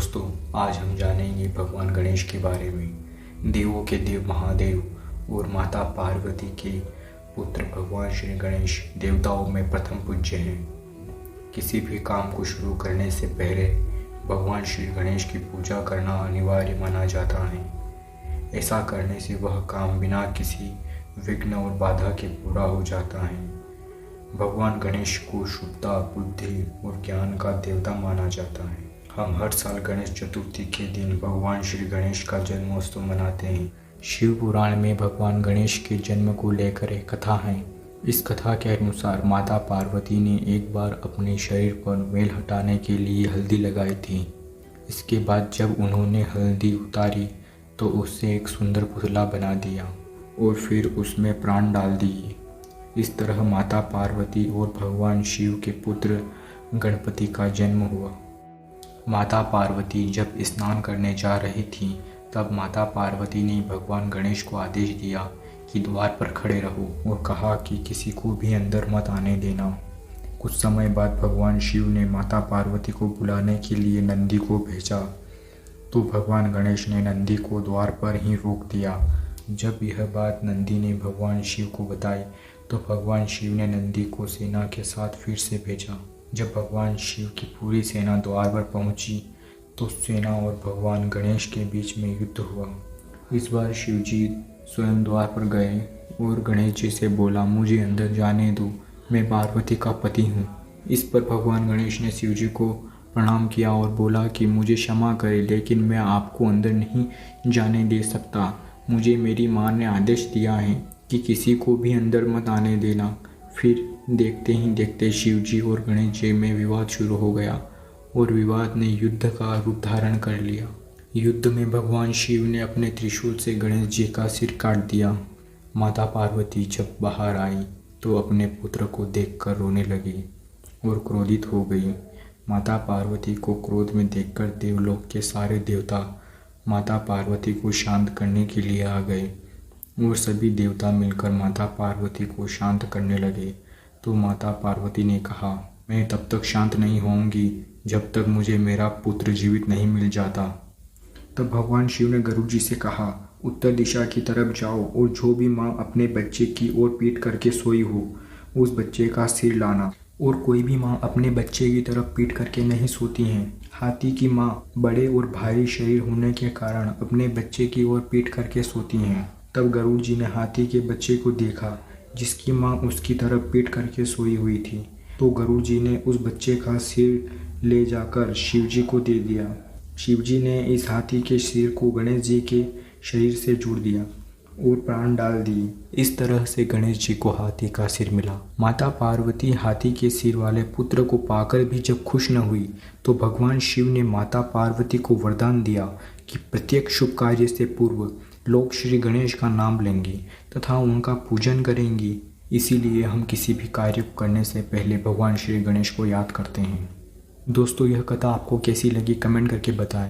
दोस्तों, आज हम जानेंगे भगवान गणेश के बारे में। देवों के देव महादेव और माता पार्वती के पुत्र भगवान श्री गणेश देवताओं में प्रथम पूज्य हैं। किसी भी काम को शुरू करने से पहले भगवान श्री गणेश की पूजा करना अनिवार्य माना जाता है। ऐसा करने से वह काम बिना किसी विघ्न और बाधा के पूरा हो जाता है। भगवान गणेश को शुभता, बुद्धि और ज्ञान का देवता माना जाता है। हम हर साल गणेश चतुर्थी के दिन भगवान श्री गणेश का जन्मोत्सव मनाते हैं। शिव पुराण में भगवान गणेश के जन्म को लेकर एक कथा है। इस कथा के अनुसार माता पार्वती ने एक बार अपने शरीर पर मैल हटाने के लिए हल्दी लगाई थी। इसके बाद जब उन्होंने हल्दी उतारी तो उससे एक सुंदर पुतला बना दिया और फिर उसमें प्राण डाल दिए। इस तरह माता पार्वती और भगवान शिव के पुत्र गणपति का जन्म हुआ। माता पार्वती जब स्नान करने जा रही थी तब माता पार्वती ने भगवान गणेश को आदेश दिया कि द्वार पर खड़े रहो और कहा कि किसी को भी अंदर मत आने देना। कुछ समय बाद भगवान शिव ने माता पार्वती को बुलाने के लिए नंदी को भेजा तो भगवान गणेश ने नंदी को द्वार पर ही रोक दिया। जब यह बात नंदी ने भगवान शिव को बताई तो भगवान शिव ने नंदी को सेना के साथ फिर से भेजा। जब भगवान शिव की पूरी सेना द्वार पर पहुंची तो सेना और भगवान गणेश के बीच में युद्ध हुआ। इस बार शिव जी स्वयं द्वार पर गए और गणेश जी से बोला, मुझे अंदर जाने दो, मैं पार्वती का पति हूँ। इस पर भगवान गणेश ने शिव जी को प्रणाम किया और बोला कि मुझे क्षमा करें, लेकिन मैं आपको अंदर नहीं जाने दे सकता। मुझे मेरी माँ ने आदेश दिया है कि किसी को भी अंदर मत आने देना। फिर देखते ही देखते शिव जी और गणेश जी में विवाद शुरू हो गया और विवाद ने युद्ध का रूप धारण कर लिया। युद्ध में भगवान शिव ने अपने त्रिशूल से गणेश जी का सिर काट दिया। माता पार्वती जब बाहर आई तो अपने पुत्र को देखकर रोने लगी और क्रोधित हो गई। माता पार्वती को क्रोध में देखकर देवलोक के सारे देवता माता पार्वती को शांत करने के लिए आ गए और सभी देवता मिलकर माता पार्वती को शांत करने लगे। तो माता पार्वती ने कहा, मैं तब तक शांत नहीं होंगी जब तक मुझे मेरा पुत्र जीवित नहीं मिल जाता। तब भगवान शिव ने गरुड़ जी से कहा, उत्तर दिशा की तरफ जाओ और जो भी माँ अपने बच्चे की ओर पीट करके सोई हो उस बच्चे का सिर लाना। और कोई भी माँ अपने बच्चे की तरफ पीट करके नहीं सोती हैं। हाथी की माँ बड़े और भारी शरीर होने के कारण अपने बच्चे की ओर पीट करके सोती हैं। तब गरुड़ जी ने हाथी के बच्चे को देखा जिसकी माँ उसकी तरफ पीट करके सोई हुई थी। तो गरुड़ जी ने उस बच्चे का सिर ले जाकर शिव जी को दे दिया। शिव जी ने इस हाथी के सिर को गणेश जी के शरीर से जोड़ दिया और प्राण डाल दिए। इस तरह से गणेश जी को हाथी का सिर मिला। माता पार्वती हाथी के सिर वाले पुत्र को पाकर भी जब खुश न हुई तो भगवान शिव ने माता पार्वती को वरदान दिया कि प्रत्येक शुभ कार्य से पूर्व लोग श्री गणेश का नाम लेंगे तथा उनका पूजन करेंगे। इसीलिए हम किसी भी कार्य को करने से पहले भगवान श्री गणेश को याद करते हैं। दोस्तों, यह कथा आपको कैसी लगी कमेंट करके बताएं।